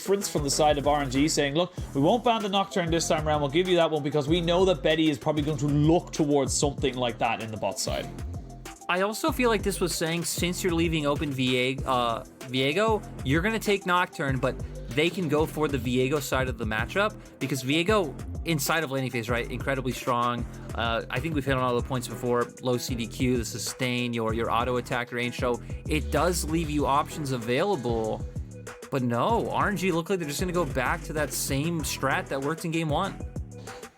difference from the side of RNG, saying, look, we won't ban the Nocturne this time around, we'll give you that one because we know that Betty is probably going to look towards something like that in the bot side. I also feel like this was saying, since you're leaving open Viego, you're going to take Nocturne, but they can go for the Viego side of the matchup, because Viego, inside of laning phase, right, incredibly strong. I think we've hit on all the points before: low CDQ, the sustain, your auto attack range. So it does leave you options available. But no, RNG look like they're just going to go back to that same strat that worked in game 1.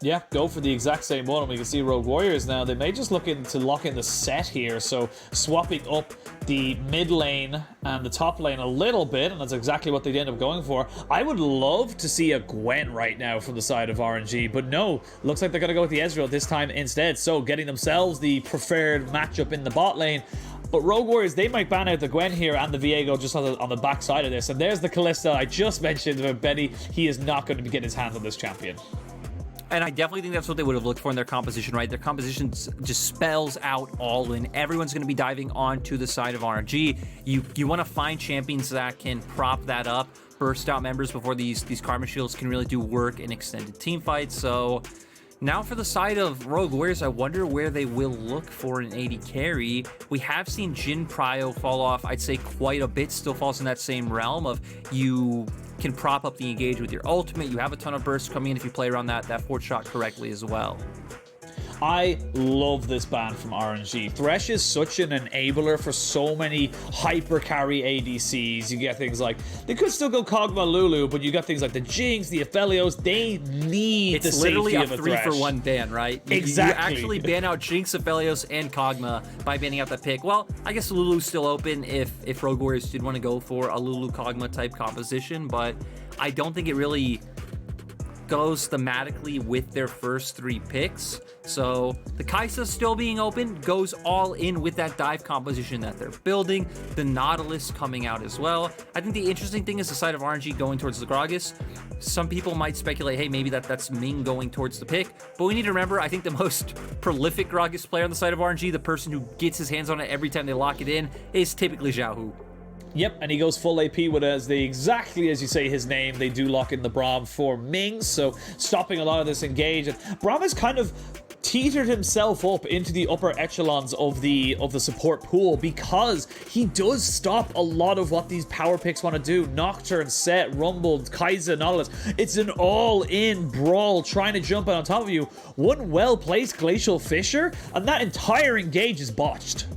Yeah, go for the exact same one, and we can see Rogue Warriors now. They may just look to lock in the Sett here, so swapping up the mid lane and the top lane a little bit, and that's exactly what they'd end up going for. I would love to see a Gwen right now from the side of RNG, but no, looks like they're going to go with the Ezreal this time instead, so getting themselves the preferred matchup in the bot lane. But Rogue Warriors, they might ban out the Gwen here and the Viego just on the back side of this, and there's the Kalista I just mentioned about Betty. He is not going to be getting his hands on this champion. And I definitely think that's what they would have looked for in their composition, right? Their composition just spells out all in. Everyone's going to be diving onto the side of RNG. You want to find champions that can prop that up, burst out members before these Karma Shields can really do work in extended team fights. So now for the side of Rogue Warriors, I wonder where they will look for an AD carry. We have seen Jhin Prio fall off, I'd say quite a bit, still falls in that same realm of you can prop up the engage with your ultimate. You have a ton of bursts coming in if you play around that forward shot correctly as well. I love this ban from RNG. Thresh is such an enabler for so many hyper carry ADCs. You get things like, they could still go Kog'Maw Lulu, but you got things like the Jinx, the Aphelios. They need the safety of a Thresh. It's literally a 3-for-1 ban, right? Exactly. You actually ban out Jinx, Aphelios, and Kog'Maw by banning out that pick. Well, I guess Lulu's still open if Rogue Warriors did want to go for a Lulu Kog'Maw type composition, but I don't think it really goes thematically with their first 3 picks. So the Kaisa still being open goes all in with that dive composition that they're building. The Nautilus coming out as well. I think the interesting thing is the side of RNG going towards the Gragas. Some people might speculate, hey, maybe that's Ming going towards the pick. But we need to remember, I think the most prolific Gragas player on the side of RNG, the person who gets his hands on it every time they lock it in, is typically Xiaohu. Yep, and he goes full AP with, exactly as you say his name, they do lock in the Braum for Ming, so stopping a lot of this engage. And Braum has kind of teetered himself up into the upper echelons of the support pool because he does stop a lot of what these power picks want to do. Nocturne, Sett, Rumble, Kaisa, Nautilus. It's an all-in brawl trying to jump out on top of you. One well-placed Glacial Fissure, and that entire engage is botched.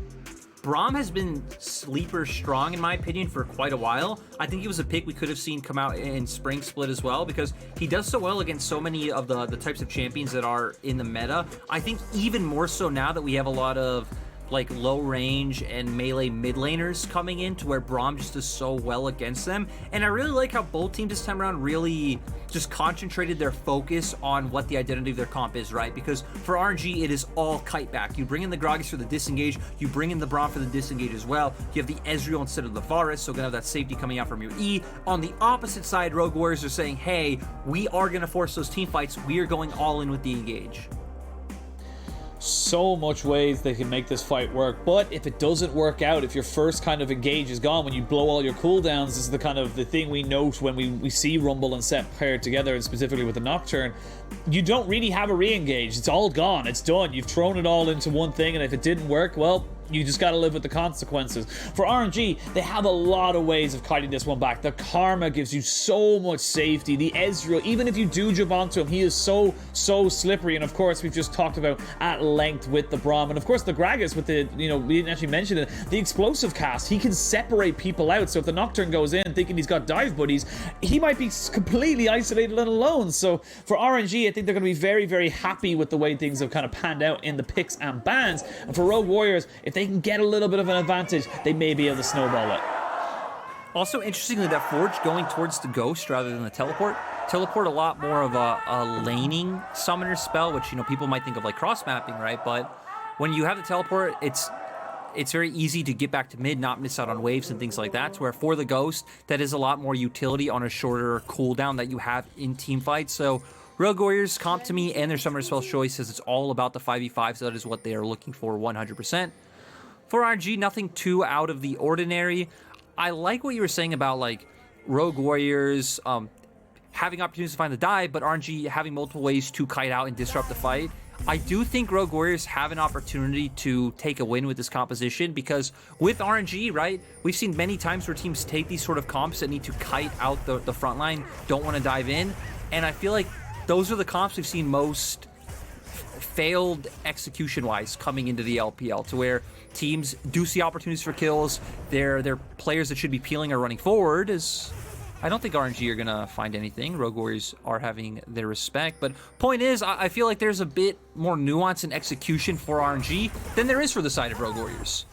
Braum has been sleeper strong, in my opinion, for quite a while. I think he was a pick we could have seen come out in Spring Split as well, because he does so well against so many of the types of champions that are in the meta. I think even more so now that we have a lot of like low range and melee mid laners coming in, to where Braum just does so well against them. And I really like how both teams this time around really just concentrated their focus on what the identity of their comp is, right? Because for RNG, it is all kite back. You bring in the Gragas for the disengage, you bring in the Braum for the disengage as well. You have the Ezreal instead of the Varus, so gonna have that safety coming out from your E. On the opposite side, Rogue Warriors are saying, hey, we are gonna force those team fights. We are going all in with the engage. So much ways they can make this fight work, but if it doesn't work out, if your first kind of engage is gone, when you blow all your cooldowns, this is the kind of the thing we note when we see Rumble and Sett paired together, and specifically with the Nocturne. You don't really have a re-engage. It's all gone. It's done. You've thrown it all into one thing, and if it didn't work, well, you just got to live with the consequences. For RNG, they have a lot of ways of kiting this one back. The Karma gives you so much safety. The Ezreal, even if you do jump onto him, he is so slippery. And of course, we've just talked about at length with the Braum. And of course, the Gragas with the, we didn't actually mention it, the explosive cast. He can separate people out. So if the Nocturne goes in thinking he's got dive buddies, he might be completely isolated and alone. So for RNG, I think they're going to be very, very happy with the way things have kind of panned out in the picks and bans. And for Rogue Warriors, if they can get a little bit of an advantage, they may be able to snowball it. Also, interestingly, that Forge going towards the Ghost rather than the Teleport. Teleport a lot more of a laning summoner spell, which, people might think of like cross-mapping, right? But when you have the Teleport, it's very easy to get back to mid, not miss out on waves and things like that, to where for the Ghost, that is a lot more utility on a shorter cooldown that you have in team fights. So Rogue Warriors comp to me and their summoner spell choice says it's all about the 5v5, so that is what they are looking for 100%. For RNG, nothing too out of the ordinary. I like what you were saying about, like, Rogue Warriors having opportunities to find the dive, but RNG having multiple ways to kite out and disrupt the fight. I do think Rogue Warriors have an opportunity to take a win with this composition, because with RNG, right, we've seen many times where teams take these sort of comps that need to kite out the front line, don't want to dive in, and I feel like those are the comps we've seen most failed execution-wise coming into the LPL, to where teams do see opportunities for kills. They're players that should be peeling or running forward. I don't think RNG are going to find anything. Rogue Warriors are having their respect. But point is, I feel like there's a bit more nuance in execution for RNG than there is for the side of Rogue Warriors.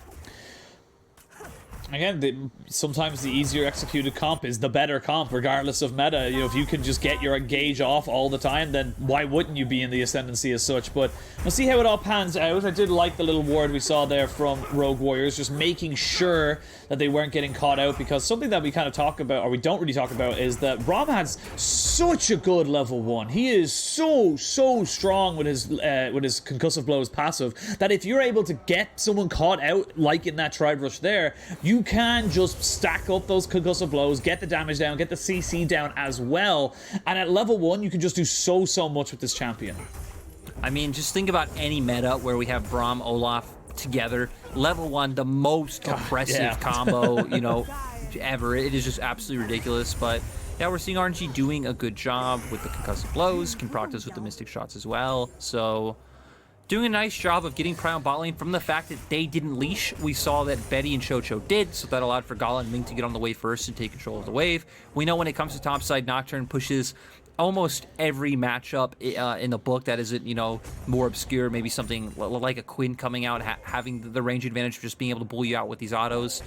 Again, sometimes the easier executed comp is the better comp, regardless of meta. You know, if you can just get your engage off all the time, then why wouldn't you be in the ascendancy as such? But we'll see how it all pans out. I did like the little ward we saw there from Rogue Warriors, just making sure that they weren't getting caught out, because something that we kind of talk about, or we don't really talk about, is that Braum has such a good level 1. He is so strong with his concussive blows passive, that if you're able to get someone caught out, like in that Tribe Rush there, you can just stack up those concussive blows, get the damage down, get the CC down as well, and at level 1 you can just do so much with this champion. I mean, just think about any meta where we have Braum, Olaf together. Level 1, the most oppressive combo, you know, ever. It is just absolutely ridiculous, but yeah, we're seeing RNG doing a good job with the concussive blows, can practice with the mystic shots as well, so doing a nice job of getting Cryin bot lane. From the fact that they didn't leash, we saw that Betty and Chocho did, so that allowed for Gala and Ming to get on the wave first and take control of the wave. We know when it comes to topside, Nocturne pushes almost every matchup in the book that isn't, you know, more obscure, maybe something like a Quinn coming out, having the range advantage of just being able to bull you out with these autos.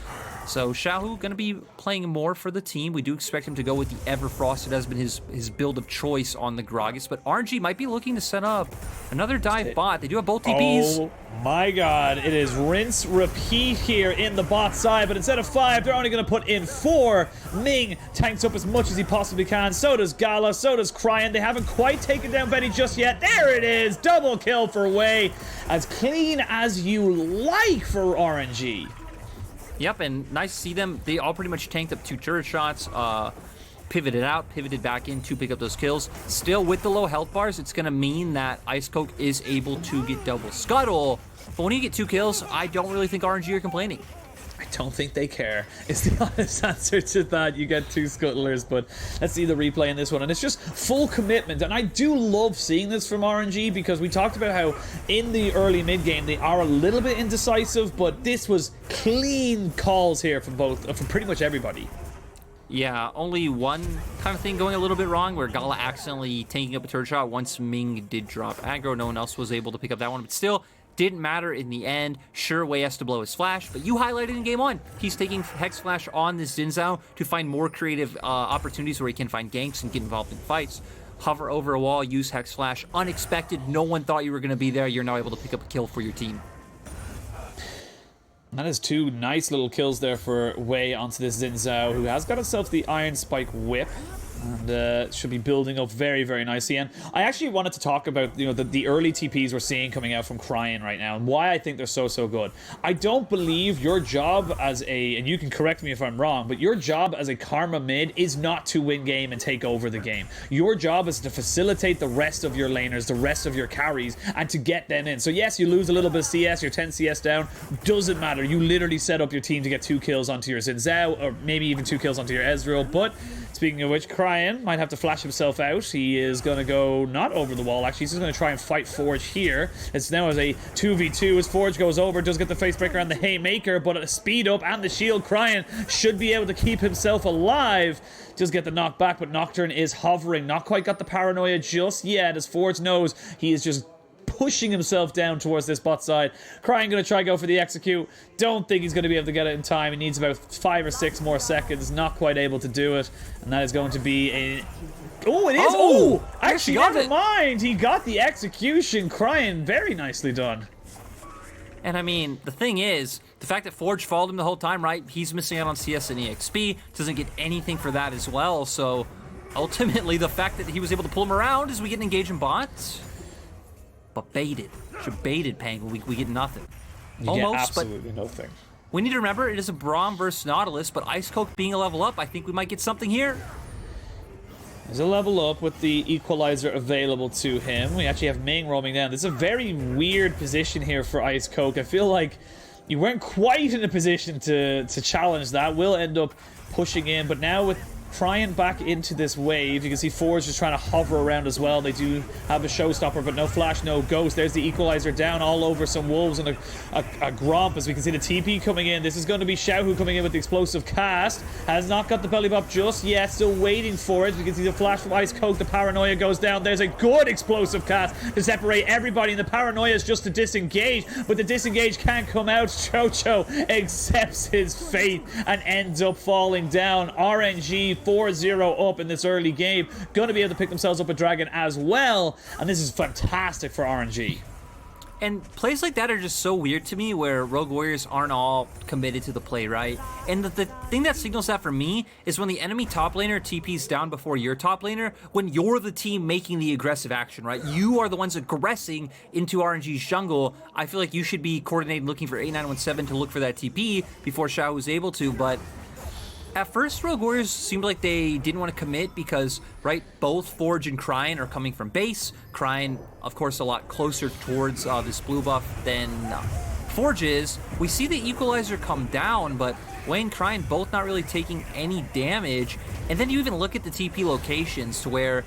So Xiaohu going to be playing more for the team. We do expect him to go with the Everfrost. It has been his build of choice on the Gragas, but RNG might be looking to set up another dive bot. They do have both TPs. Oh my god, it is rinse repeat here in the bot side, but instead of 5, they're only going to put in 4. Ming tanks up as much as he possibly can. So does Gala, so does Cryin. They haven't quite taken down Betty just yet. There it is, double kill for Wei. As clean as you like for RNG. Yep, and nice to see them. They all pretty much tanked up 2 turret shots, pivoted out, pivoted back in to pick up those kills. Still, with the low health bars, it's going to mean that IceCoke is able to get double scuttle. But when you get 2 kills, I don't really think RNG are complaining. I don't think they care, is the honest answer to that. You get 2 scuttlers, but let's see the replay in this one, and it's just full commitment. And I do love seeing this from RNG, because we talked about how in the early mid game they are a little bit indecisive, but this was clean calls here from from pretty much everybody. Yeah, only one kind of thing going a little bit wrong, where Gala accidentally taking up a turret shot once Ming did drop aggro. No one else was able to pick up that one, but still didn't matter in the end. Sure, Wei has to blow his flash, but you highlighted in game 1. He's taking Hex Flash on this Xin Zhao to find more creative opportunities where he can find ganks and get involved in fights. Hover over a wall, use Hex Flash. Unexpected, no one thought you were going to be there. You're now able to pick up a kill for your team. That is 2 nice little kills there for Wei onto this Xin Zhao, who has got himself the Iron Spike whip, and should be building up very nicely. And I actually wanted to talk about, you know, the early TPs we're seeing coming out from Cryin right now, and why I think they're so good. I don't believe your job as a, and you can correct me if I'm wrong, but your job as a Karma mid is not to win game and take over the game. Your job is to facilitate the rest of your laners, the rest of your carries, and to get them in. So yes, you lose a little bit of CS, you're 10 CS down, doesn't matter. You literally set up your team to get 2 kills onto your Xin Zhao, or maybe even 2 kills onto your Ezreal. But speaking of which, Cryin might have to flash himself out. He is going to go not over the wall, actually. He's just going to try and fight Forge here. It's now as a 2v2 as Forge goes over, does get the facebreaker and the haymaker, but a speed up and the shield. Cryin should be able to keep himself alive. Does get the knockback, but Nocturne is hovering. Not quite got the paranoia just yet, as Forge knows he is just pushing himself down towards this bot side. Cryin going to try go for the execute. Don't think he's going to be able to get it in time. He needs about 5 or 6 more seconds. Not quite able to do it. And that is going to be a... Oh, it is! Oh! Actually, never mind! He got the execution. Cryin, very nicely done. And I mean, the thing is, the fact that Forge followed him the whole time, right? He's missing out on CS and EXP. Doesn't get anything for that as well. So, ultimately, the fact that he was able to pull him around as we get engaged in bots... But baited. Should baited, Pang. We get nothing. You almost, get absolutely nothing. we need to remember it is a Braum versus Nautilus, but IceCoke being a level up, I think we might get something here. There's a level up with the equalizer available to him. We actually have Ming roaming down. This is a very weird position here for IceCoke. I feel like you weren't quite in a position to challenge that. We'll end up pushing in, but now with Cryin back into this wave, you can see Forge just trying to hover around as well. They do have a showstopper, but no flash, no ghost. There's the equalizer down all over some wolves and a Gromp, as we can see the TP coming in. This is going to be Xiaohu coming in with the explosive cast. Has not got the belly bop just yet, still waiting for it. You can see the flash from IceCoke. The paranoia goes down. There's a good explosive cast to separate everybody, and the paranoia is just to disengage, but the disengage can't come out. Chocho accepts his fate and ends up falling down. RNG 4-0 up in this early game. Going to be able to pick themselves up a dragon as well, and this is fantastic for RNG. And plays like that are just so weird to me, where Rogue Warriors aren't all committed to the play, right? And the thing that signals that for me is when the enemy top laner TP's down before your top laner, when you're the team making the aggressive action, right? You are the ones aggressing into RNG's jungle. I feel like you should be coordinating, looking for 8917 to look for that TP before Xiaohu was able to, but at first, Rogue Warriors seemed like they didn't want to commit because, right, both Forge and Cryin are coming from base. Cryin, of course, a lot closer towards this blue buff than Forge is. We see the equalizer come down, but Wayne and Cryin both not really taking any damage. And then you even look at the TP locations to where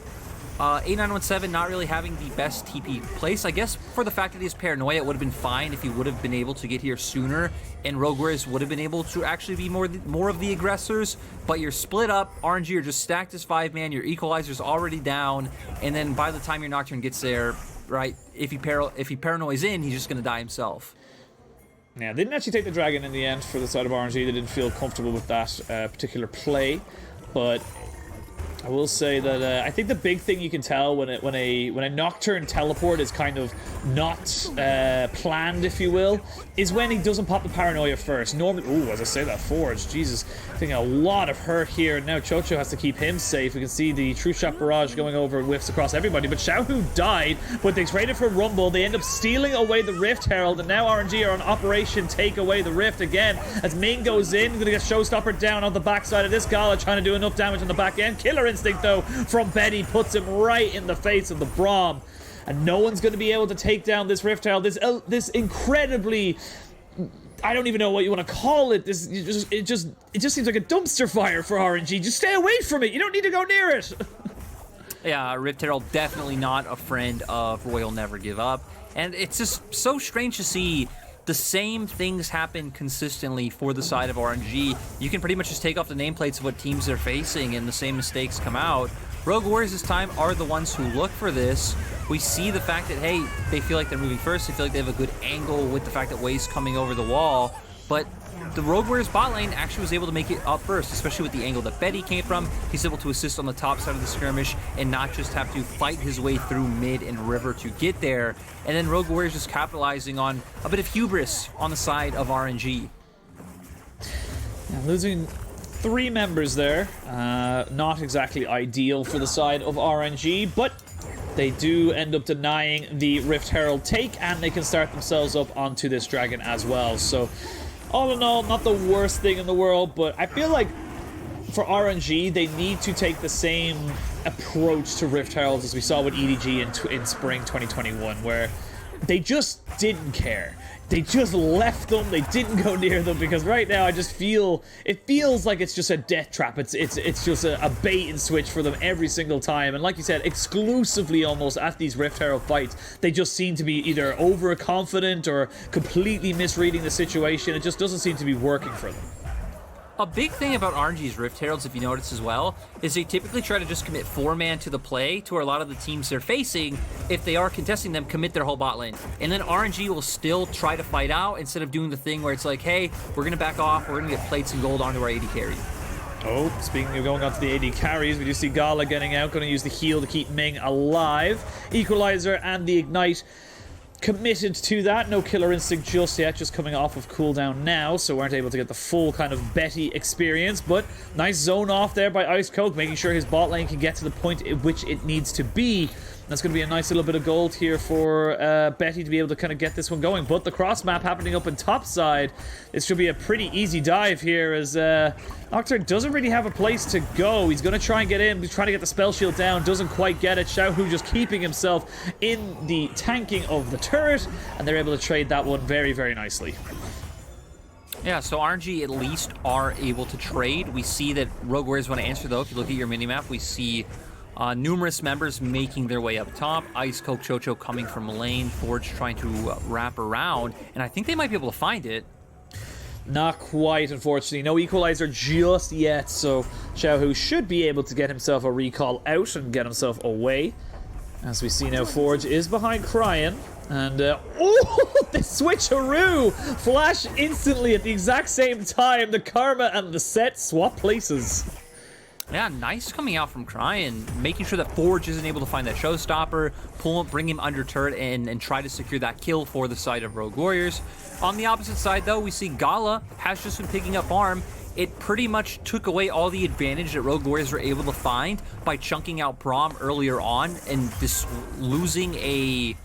8917 not really having the best TP place. I guess for the fact that he's paranoia, it would have been fine if he would have been able to get here sooner, and Rogue Warriors would have been able to actually be more of the aggressors. But you're split up. RNG are just stacked as 5-man. Your equalizer's already down, and then by the time your Nocturne gets there, right, if he paranoias in, he's just gonna die himself. Yeah, they didn't actually take the dragon in the end for the side of RNG. They didn't feel comfortable with that particular play, but I will say that I think the big thing you can tell when a Nocturne teleport is kind of not planned, if you will, is when he doesn't pop the paranoia first. Normally, ooh, as I say that, Forge, Jesus, taking a lot of hurt here. Now Chocho has to keep him safe. We can see the True Shot barrage going over whiffs across everybody, but Xiaohu died, but they traded for Rumble. They end up stealing away the Rift Herald, and now RNG are on Operation Take Away the Rift again, as Ming goes in, gonna get Showstopper down on the backside of this Gala, trying to do enough damage on the back end. Killer Instinct, though, from Betty puts him right in the face of the Braum, and no one's going to be able to take down this Rift Herald. This incredibly, I don't even know what you want to call it. It just seems like a dumpster fire for RNG. Just stay away from it. You don't need to go near it. Yeah, Rift Herald definitely not a friend of Royal Never Give Up, and it's just so strange to see the same things happen consistently for the side of RNG. You can pretty much just take off the nameplates of what teams they're facing and the same mistakes come out. Rogue Warriors this time are the ones who look for this. We see the fact that, hey, they feel like they're moving first. They feel like they have a good angle with the fact that Way's coming over the wall. But the Rogue Warriors bot lane actually was able to make it up first, especially with the angle that Betty came from. He's able to assist on the top side of the skirmish and not just have to fight his way through mid and river to get there. And then Rogue Warriors just capitalizing on a bit of hubris on the side of RNG. Now, losing 3 members there, not exactly ideal for the side of RNG, but they do end up denying the Rift Herald take, and they can start themselves up onto this dragon as well. So all in all, not the worst thing in the world, but I feel like for RNG, they need to take the same approach to Rift Heralds as we saw with EDG in spring 2021, where they just didn't care. They just left them. They didn't go near them, because right now I just feel it feels like it's just a death trap. It's just a bait and switch for them every single time. And like you said, exclusively almost at these Rift Herald fights, they just seem to be either overconfident or completely misreading the situation. It just doesn't seem to be working for them. A big thing about RNG's Rift Heralds, if you notice as well, is they typically try to just commit 4-man to the play to where a lot of the teams they're facing, if they are contesting them, commit their whole bot lane. And then RNG will still try to fight out instead of doing the thing where it's like, hey, we're going to back off, we're going to get plates and gold onto our AD carry. Oh, speaking of going on to the AD carries, we do see Gala getting out, going to use the heal to keep Ming alive. Equalizer and the Ignite committed to that. No killer instinct just yet, just coming off of cooldown now, so weren't able to get the full kind of Betty experience, but nice zone off there by IceCoke, making sure his bot lane can get to the point at which it needs to be. That's going to be a nice little bit of gold here for Betty to be able to kind of get this one going. But the cross map happening up in top side. This should be a pretty easy dive here as Nocturne doesn't really have a place to go. He's going to try and get in. He's trying to get the spell shield down. Doesn't quite get it. Xiaohu just keeping himself in the tanking of the turret. And they're able to trade that one very, very nicely. Yeah, so RNG at least are able to trade. We see that Rogue Warriors want to answer, though. If you look at your minimap, we see numerous members making their way up top. IceCoke, QiuQiu coming from lane. Forge trying to wrap around. And I think they might be able to find it. Not quite, unfortunately. No equalizer just yet, so Xiaohu should be able to get himself a recall out and get himself away. As we see now, Forge is behind Cryin. And, oh, the switcheroo! Flash instantly at the exact same time. The Karma and the Sett swap places. Yeah, nice coming out from Cryin, making sure that Forge isn't able to find that showstopper, pull him, bring him under turret, and try to secure that kill for the side of Rogue Warriors. On the opposite side, though, we see Gala has just been picking up farm. It pretty much took away all the advantage that Rogue Warriors were able to find by chunking out Braum earlier on and just losing a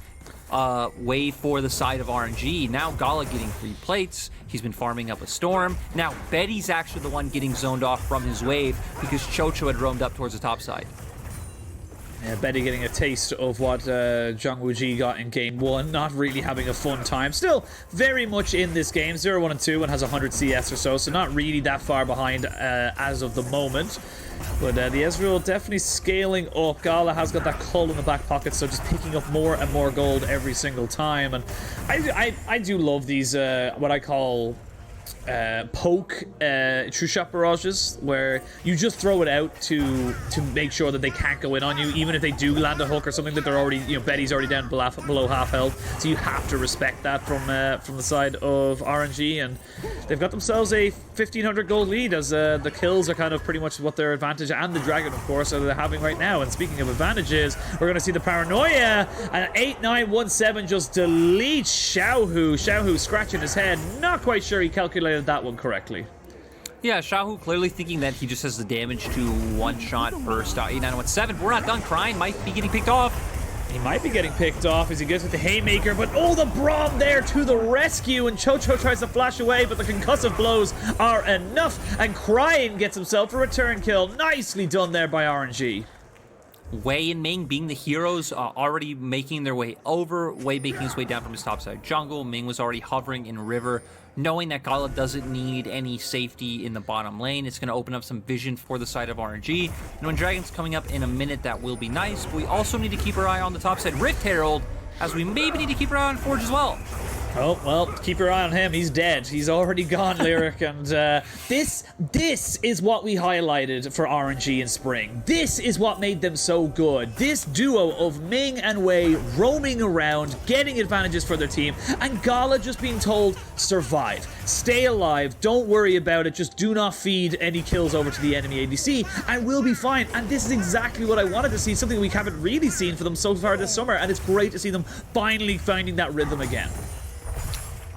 wave for the side of RNG. Now Gala getting 3 plates. He's been farming up a storm. Now Betty's actually the one getting zoned off from his wave because QiuQiu had roamed up towards the top side. Yeah, Betty getting a taste of what ZWuJi got in game 1. Not really having a fun time. Still very much in this game. 0-1 and 2 and has 100 CS or so. So not really that far behind as of the moment. But the Ezreal definitely scaling up. Gala has got that cull in the back pocket, so just picking up more and more gold every single time. And I do love these, what I call poke true shot barrages, where you just throw it out to make sure that they can't go in on you, even if they do land a hook or something that they're already, you know, Betty's already down below half health. So you have to respect that from the side of RNG, and they've got themselves a 1500 gold lead as the kills are kind of pretty much what their advantage, and the dragon, of course, are they're having right now. And speaking of advantages, we're going to see the paranoia, and 8-9-1-7 just deletes Xiaohu. Xiaohu scratching his head, not quite sure he calculated that one correctly. Yeah, Xiaohu clearly thinking that he just has the damage to one shot burst out. 8-9-1-7, but we're not done. Cryin might be getting picked off. He might be getting picked off as he gets with the haymaker, but oh, the Braum there to the rescue, and QiuQiu tries to flash away, but the concussive blows are enough, and Cryin gets himself a return kill. Nicely done there by RNG. Wei and Ming being the heroes, already making their way over. Wei making his way down from his topside jungle. Ming was already hovering in river, knowing that Gala doesn't need any safety in the bottom lane. It's going to open up some vision for the side of RNG. And when Dragon's coming up in a minute, that will be nice. But we also need to keep our eye on the top side Rift Herald, as we maybe need to keep our eye on Forge as well. Oh, well, keep your eye on him. He's dead. He's already gone, Lyric. And this is what we highlighted for RNG in spring. This is what made them so good. This duo of Ming and Wei roaming around, getting advantages for their team, and Gala just being told, survive. Stay alive. Don't worry about it. Just do not feed any kills over to the enemy ADC, and we'll be fine. And this is exactly what I wanted to see, something we haven't really seen for them so far this summer, and it's great to see them finally finding that rhythm again.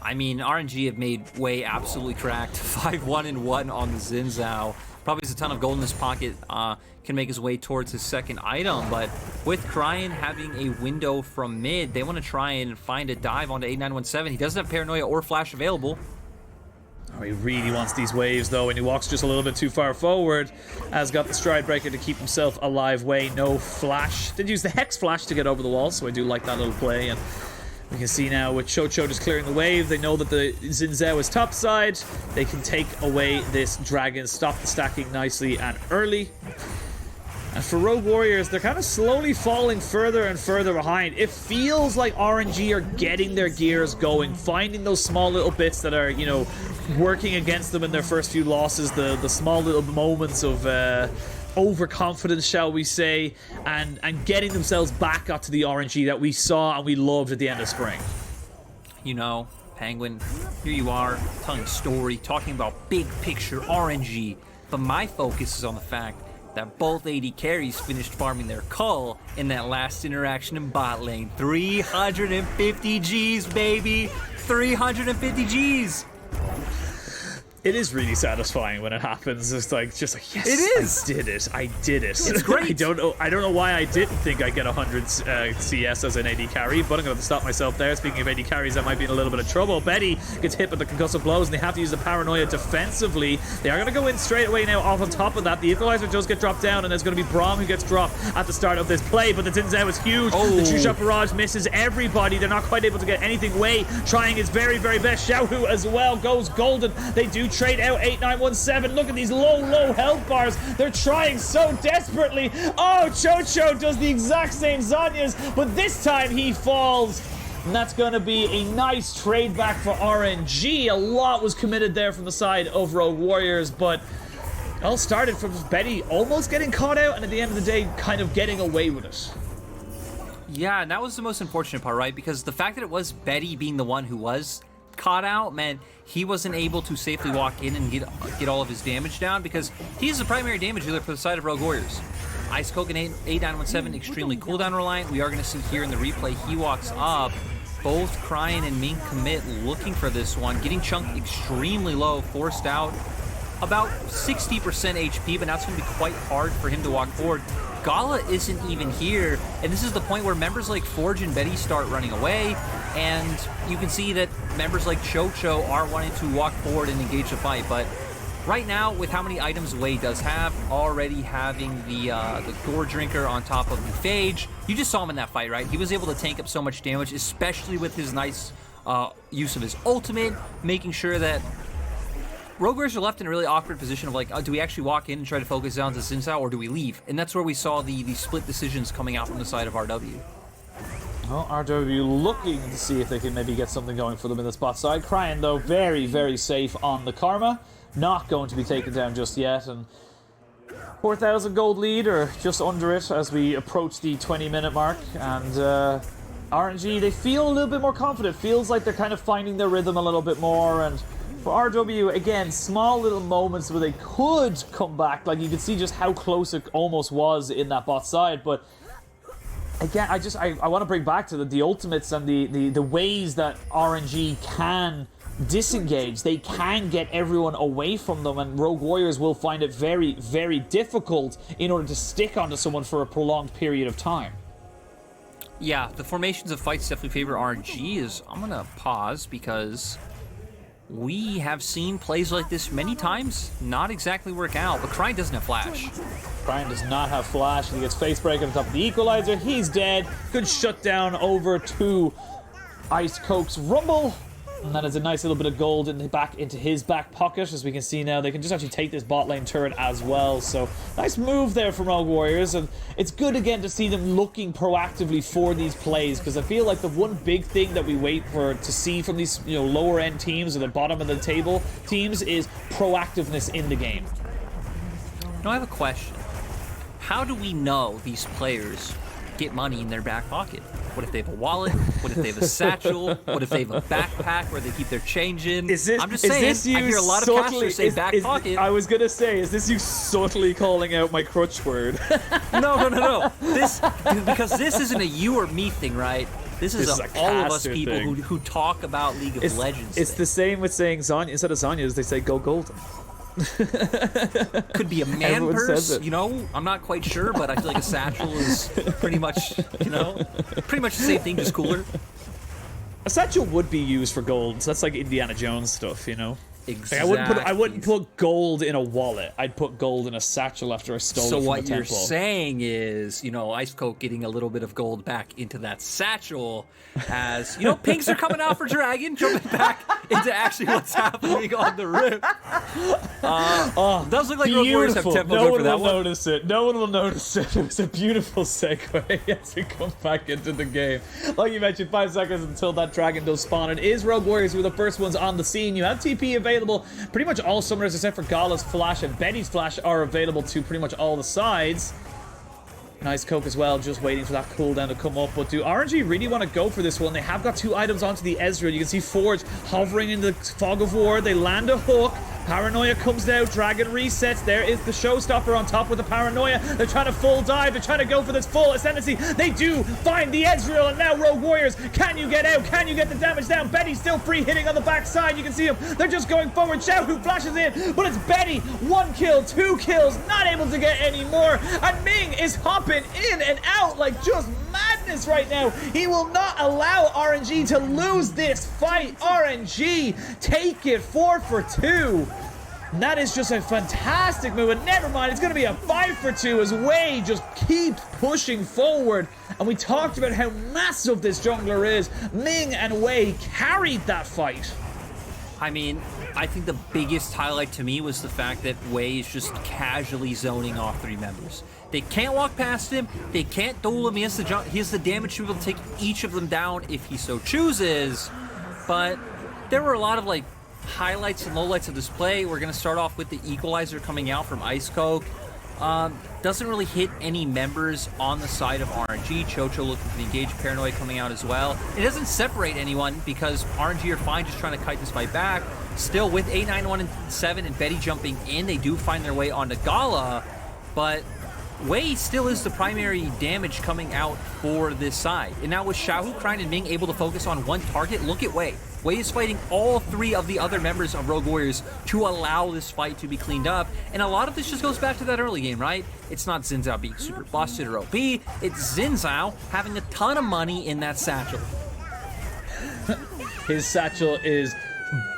I mean, RNG have made Wei absolutely cracked. 5-1-1 on the Xin Zhao. Probably has a ton of gold in his pocket. Can make his way towards his second item. But with Cryin having a window from mid, they want to try and find a dive onto 8-9-1-7. He doesn't have Paranoia or Flash available. Oh, he really wants these waves, though, and he walks just a little bit too far forward. Has got the stride breaker to keep himself alive. Wei, no Flash. Did use the Hex Flash to get over the wall, so I do like that little play. And we can see now with QiuQiu just clearing the wave, they know that the Xin Zhao is topside. They can take away this dragon, stop the stacking nicely and early. And for Rogue Warriors, they're kind of slowly falling further and further behind. It feels like RNG are getting their gears going, finding those small little bits that are, you know, working against them in their first few losses, the small little moments of overconfidence, shall we say, and getting themselves back up to the RNG that we saw and we loved at the end of spring. You know, Penguin, here you are, telling a story, talking about big picture RNG, but my focus is on the fact that both AD carries finished farming their cull in that last interaction in bot lane. 350 Gs, baby! 350 Gs! It is really satisfying when it happens. It's like, just like, yes, it is. I did it. I did it. It's great. I don't know why I didn't think I'd get 100 CS as an AD carry, but I'm going to stop myself there. Speaking of AD carries, that might be in a little bit of trouble. Betty gets hit with the concussive blows, and they have to use the paranoia defensively. They are going to go in straight away now. Off on top of that, the equalizer does get dropped down, and there's going to be Braum who gets dropped at the start of this play, but the Xin Zhao is huge. Oh. The two-shot barrage misses everybody. They're not quite able to get anything away. Trying his very, very best. Xiaohu as well goes golden. They do trade out 8-9-1-7. Look at these low health bars. They're trying so desperately. Oh, Cho does the exact same Zhonya's, but this time he falls. And that's going to be a nice trade back for RNG. A lot was committed there from the side of Rogue Warriors, but it all started from Betty almost getting caught out, and at the end of the day, kind of getting away with it. Yeah, and that was the most unfortunate part, right? Because the fact that it was Betty being the one who was caught out meant he wasn't able to safely walk in and get all of his damage down, because he's the primary damage dealer for the side of Rogue Warriors. IceCoke and 8-9-1-7 extremely cooldown reliant. We are going to see here in the replay, he walks up. Both Cryin and Ming commit looking for this one, getting chunked extremely low, forced out about 60% HP, but now it's going to be quite hard for him to walk forward. Gala isn't even here, and this is the point where members like Forge and Betty start running away, and you can see that members like Cho are wanting to walk forward and engage the fight, but right now, with how many items Wei does have, already having the Gore Drinker on top of the Phage, you just saw him in that fight, right? He was able to tank up so much damage, especially with his nice use of his ultimate, making sure that Rogue Warriors are left in a really awkward position of like, do we actually walk in and try to focus down to Xin Zhao, or do we leave? And that's where we saw the split decisions coming out from the side of RW. Well, RW looking to see if they can maybe get something going for them in the spot side. Cryin, though, very, very safe on the Karma. Not going to be taken down just yet. And 4,000 gold lead, or just under it, as we approach the 20-minute mark. And RNG, they feel a little bit more confident. Feels like they're kind of finding their rhythm a little bit more. And for RW, again, small little moments where they could come back. Like, you could see just how close it almost was in that bot side. But again, I want to bring back to the ultimates and the ways that RNG can disengage. They can get everyone away from them, and Rogue Warriors will find it very, very difficult in order to stick onto someone for a prolonged period of time. Yeah, the formations of fights definitely favor RNG. I'm going to pause because we have seen plays like this many times not exactly work out, but Cryin doesn't have flash. Cryin does not have flash. He gets face break on top of the equalizer. He's dead. Good shutdown over to IceCoke's Rumble. And that is a nice little bit of gold into his back pocket. As we can see now, they can just actually take this bot lane turret as well. So nice move there from Rogue Warriors, and it's good again to see them looking proactively for these plays, because I feel like the one big thing that we wait for to see from these lower end teams or the bottom of the table teams is proactiveness in the game. Now I have a question. How do we know these players get money in their back pocket? What if they have a wallet? What if they have a satchel? What if they have a backpack where they keep their change in? I'm just saying, I hear a lot of casters say back pocket. I was gonna say, is this you subtly calling out my crutch word? No. Because this isn't a you or me thing, right? This is all of us people who talk about League of Legends. It's the same with saying Zhonya. Instead of Zhonya's, they say go golden. Could be a man purse, I'm not quite sure, but I feel like a satchel is pretty much the same thing, just cooler. A satchel would be used for gold, so that's like Indiana Jones stuff, Exactly. Like I wouldn't put gold in a wallet. I'd put gold in a satchel after I stole it from the temple. So what you're saying is, IceCoke getting a little bit of gold back into that satchel as, pinks are coming out for Dragon, jumping back into actually what's happening on the rip. Does look like Rogue Warriors have tempo good for that one. No one will notice it. No one will notice it. It was a beautiful segue as we come back into the game. Like you mentioned, 5 seconds until that Dragon does spawn. It is Rogue Warriors who are the first ones on the scene. You have TP available. Pretty much all summoners except for Gala's flash and Betty's flash are available to pretty much all the sides. IceCoke as well, just waiting for that cooldown to come up. But do RNG really want to go for this one? They have got 2 items onto the Ezreal. You can see Forge hovering in the fog of war. They land a hook. Paranoia comes out, Dragon resets. There is the showstopper on top with the Paranoia. They're trying to full dive. They're trying to go for this full ascendancy. They do find the Ezreal, and now Rogue Warriors. Can you get out? Can you get the damage down? Betty's still free hitting on the backside. You can see him. They're just going forward. Xiaohu flashes in, but it's Betty. 1 kill, 2 kills, not able to get any more. And Ming is hopping in and out like just madness right now. He will not allow RNG to lose this fight. RNG take it 4 for 2. And that is just a fantastic move. And never mind, it's going to be a 5 for 2 as Wei just keeps pushing forward. And we talked about how massive this jungler is. Ming and Wei carried that fight. I mean, I think the biggest highlight to me was the fact that Wei is just casually zoning off 3 members. They can't walk past him. They can't duel him. He has the damage to be able to take each of them down if he so chooses. But there were a lot of like highlights and lowlights of this play. We're going to start off with the equalizer coming out from IceCoke. Doesn't really hit any members on the side of RNG. Chocho looking for the engage, Paranoia coming out as well. It doesn't separate anyone because RNG are fine just trying to kite this fight back. Still with 8, 9, 1, and 7 and Betty jumping in, they do find their way onto Gala, but Wei still is the primary damage coming out for this side. And now with Xiaohu, Cryin, and Ming able to focus on one target, look at Wei. Wei is fighting all 3 of the other members of Rogue Warriors to allow this fight to be cleaned up. And a lot of this just goes back to that early game, right? It's not Xin Zhao being super busted or OP. It's Xin Zhao having a ton of money in that satchel. His satchel is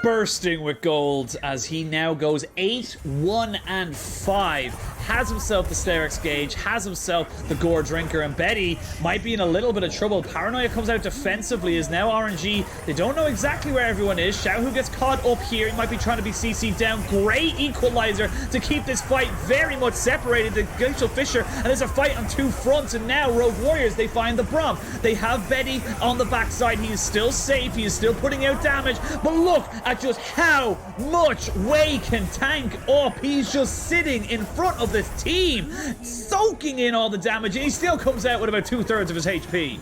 bursting with gold as he now goes 8, 1, and 5. Has himself the Sterix Gauge, has himself the Gore Drinker, and Betty might be in a little bit of trouble. Paranoia comes out defensively as now RNG, they don't know exactly where everyone is. Xiaohu gets caught up here, he might be trying to be CC'd down. Great equalizer to keep this fight very much separated. The Glacial Fisher, and there's a fight on 2 fronts, and now Rogue Warriors, they find the Braum. They have Betty on the backside, he is still safe, he is still putting out damage, but look at just how much Wei can tank up. He's just sitting in front of this team, soaking in all the damage, and he still comes out with about 2/3 of his HP.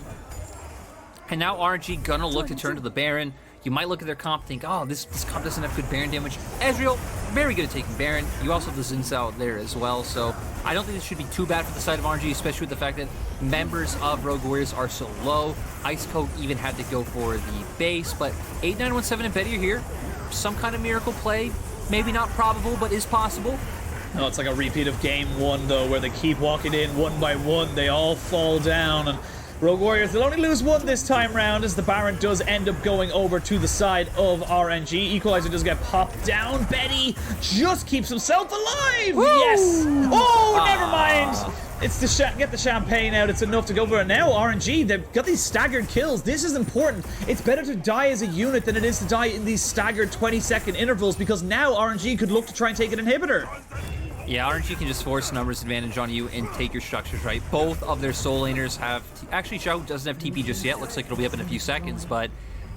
And now RNG gonna look to turn to the Baron. You might look at their comp and think, oh, this comp doesn't have good Baron damage. Ezreal, very good at taking Baron. You also have the Xin Zhao there as well, so I don't think this should be too bad for the side of RNG, especially with the fact that members of Rogue Warriors are so low. IceCoke even had to go for the base, but 8, 9, 1, 7 and Betty are here. Some kind of miracle play, maybe not probable, but is possible. No, it's like a repeat of game 1 though, where they keep walking in one by one, they all fall down, and Rogue Warriors, they'll only lose 1 this time round as the Baron does end up going over to the side of RNG. Equalizer does get popped down. Betty just keeps himself alive! Woo! Yes! Oh, never mind! It's the get the champagne out, it's enough to go for it. Now RNG, they've got these staggered kills. This is important. It's better to die as a unit than it is to die in these staggered 20-second intervals, because now RNG could look to try and take an inhibitor. Yeah, RNG can just force numbers advantage on you and take your structures, right? Both of their soul laners have... Actually, Xiaohu doesn't have TP just yet. Looks like it'll be up in a few seconds, but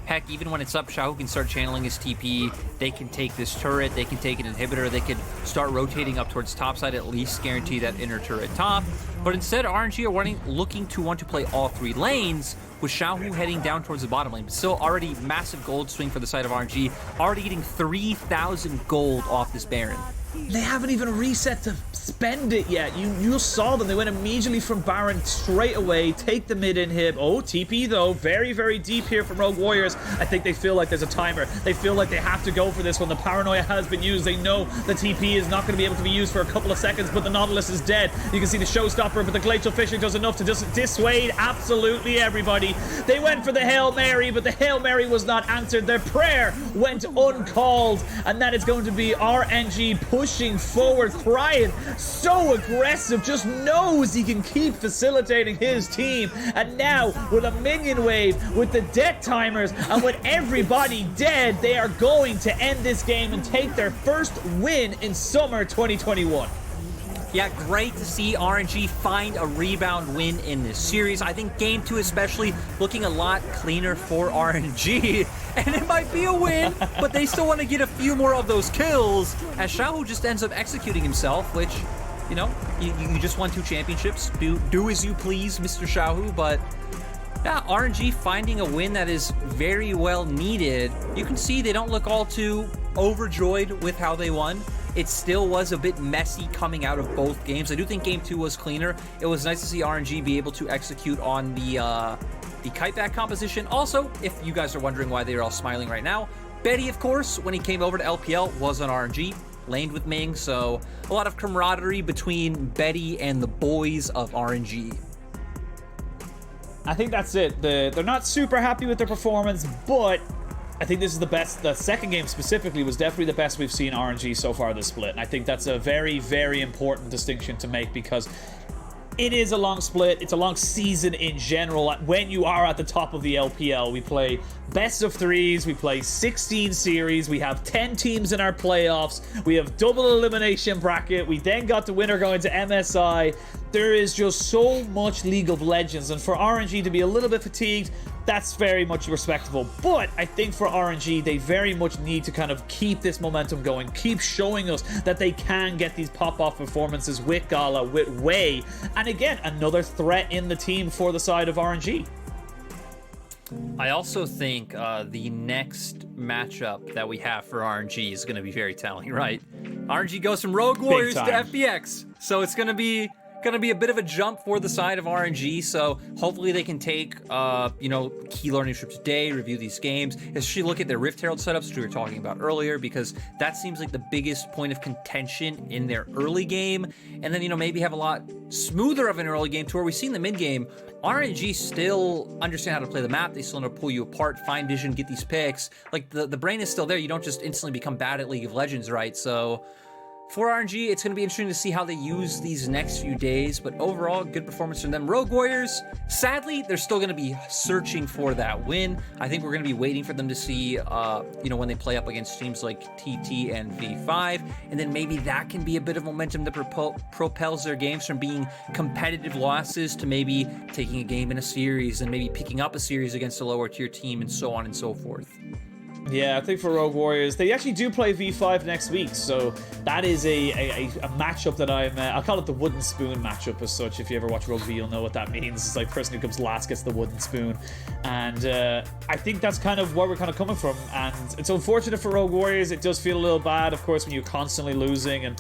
heck, even when it's up, Xiaohu can start channeling his TP. They can take this turret. They can take an inhibitor. They can start rotating up towards top side, at least guarantee that inner turret top. But instead, RNG are looking to want to play all 3 lanes, with Xiaohu heading down towards the bottom lane. But still already massive gold swing for the side of RNG, already getting 3,000 gold off this Baron. They haven't even reset to spend it yet. You saw them. They went immediately from Baron straight away. Take the mid inhib. Oh, TP though. Very, very deep here from Rogue Warriors. I think they feel like there's a timer. They feel like they have to go for this one. The Paranoia has been used. They know the TP is not going to be able to be used for a couple of seconds, but the Nautilus is dead. You can see the showstopper, but the Glacial Fisher does enough to just dissuade absolutely everybody. They went for the Hail Mary, but the Hail Mary was not answered. Their prayer went uncalled, and that is going to be RNG pushing forward. Cryin, so aggressive, just knows he can keep facilitating his team. And now, with a minion wave, with the death timers, and with everybody dead, they are going to end this game and take their first win in summer 2021. Yeah, great to see RNG find a rebound win in this series. I think game 2 especially looking a lot cleaner for RNG. And it might be a win, but they still want to get a few more of those kills, as Xiaohu just ends up executing himself, which, you know, you just won 2 championships. Do as you please, Mr. Xiaohu, but Yeah, RNG finding a win that is very well needed. You can see they don't look all too overjoyed with how they won. It still was a bit messy coming out of both games. I do think game 2 was cleaner. It was nice to see RNG be able to execute on the kite back composition. Also, if you guys are wondering why they're all smiling right now, Betty, of course, when he came over to LPL, was on RNG, laned with Ming, so a lot of camaraderie between Betty and the boys of RNG. I think that's it. They're not super happy with their performance, but I think this is the best. The second game specifically was definitely the best we've seen RNG so far this split. And I think that's a very, very important distinction to make because it is a long split. It's a long season in general. When you are at the top of the LPL, we play best of 3s, we play 16 series, we have 10 teams in our playoffs, we have double elimination bracket, we then got the winner going to MSI. There is just so much League of Legends, and for RNG to be a little bit fatigued, that's very much respectable. But I think for RNG, they very much need to kind of keep this momentum going, keep showing us that they can get these pop-off performances with Gala, with Wei, and again, another threat in the team for the side of RNG. I also think the next matchup that we have for RNG is going to be very telling, right? RNG goes from Rogue Warriors to FPX, so it's going to be a bit of a jump for the side of RNG, so hopefully they can take, key learning strips today, review these games, especially look at their Rift Herald setups, which we were talking about earlier, because that seems like the biggest point of contention in their early game, and then, maybe have a lot smoother of an early game to where we see in the mid game, RNG still understand how to play the map, they still know how to pull you apart, find vision, get these picks, like the brain is still there, you don't just instantly become bad at League of Legends, right? So for RNG, it's going to be interesting to see how they use these next few days, but overall, good performance from them. Rogue Warriors, sadly, they're still going to be searching for that win. I think we're going to be waiting for them to see, when they play up against teams like TT and V5, and then maybe that can be a bit of momentum that propels their games from being competitive losses to maybe taking a game in a series and maybe picking up a series against a lower tier team and so on and so forth. Yeah, I think for Rogue Warriors, they actually do play V5 next week, so that is a matchup that I'll call it the wooden spoon matchup as such. If you ever watch Rogue V, you'll know what that means. It's like person who comes last gets the wooden spoon, and I think that's kind of where we're kind of coming from, and it's unfortunate for Rogue Warriors. It does feel a little bad, of course, when you're constantly losing, and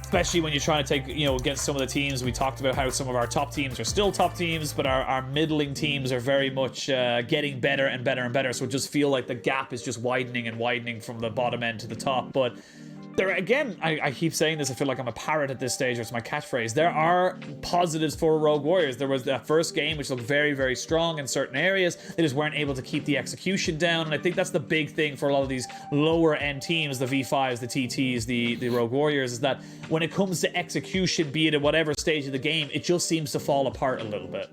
especially when you're trying to take, against some of the teams. We talked about how some of our top teams are still top teams, but our middling teams are very much getting better and better and better. So it just feel like the gap is just widening and widening from the bottom end to the top. But there, again, I keep saying this, I feel like I'm a parrot at this stage, or it's my catchphrase. There are positives for Rogue Warriors. There was that first game, which looked very, very strong in certain areas. They just weren't able to keep the execution down, and I think that's the big thing for a lot of these lower-end teams, the V5s, the TTs, the Rogue Warriors, is that when it comes to execution, be it at whatever stage of the game, it just seems to fall apart a little bit.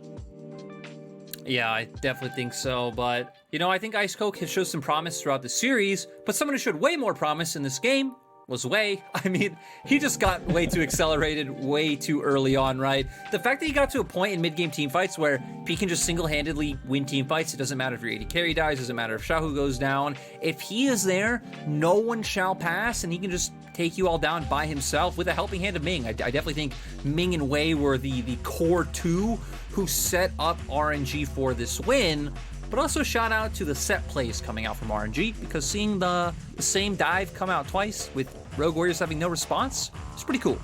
Yeah, I definitely think so, but, I think IceCoke has shown some promise throughout the series, but someone who showed way more promise in this game was Wei. I mean, he just got way too accelerated way too early on, right? The fact that he got to a point in mid-game teamfights where he can just single-handedly win teamfights, it doesn't matter if your AD carry dies, doesn't matter if Xiaohu goes down. If he is there, no one shall pass, and he can just take you all down by himself with a helping hand of Ming. I definitely think Ming and Wei were the core two who set up RNG for this win. But also shout out to the Sett plays coming out from RNG, because seeing the same dive come out twice with Rogue Warriors having no response, it's pretty cool.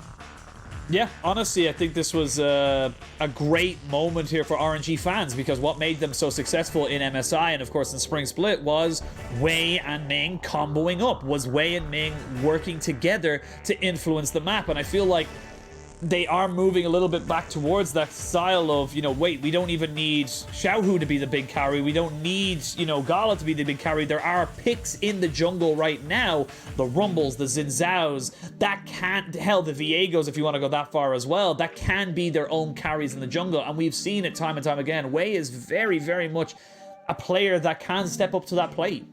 Yeah, honestly, I think this was a great moment here for RNG fans, because what made them so successful in MSI and, of course, in Spring Split was Wei and Ming comboing up, was Wei and Ming working together to influence the map, and I feel like they are moving a little bit back towards that style of, wait, we don't even need Xiaohu to be the big carry. We don't need, Gala to be the big carry. There are picks in the jungle right now. The Rumbles, the Xin Zhaos, that can't, hell, the Viegos, if you want to go that far as well, that can be their own carries in the jungle. And we've seen it time and time again. Wei is very, very much a player that can step up to that plate.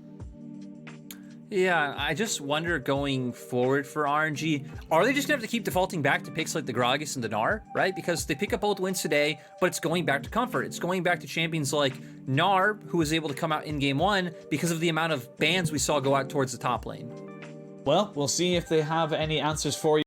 Yeah, I just wonder going forward for RNG, are they just going to have to keep defaulting back to picks like the Gragas and the Gnar, right? Because they pick up both wins today, but it's going back to comfort. It's going back to champions like Gnar, who was able to come out in game one because of the amount of bans we saw go out towards the top lane. Well, we'll see if they have any answers for you.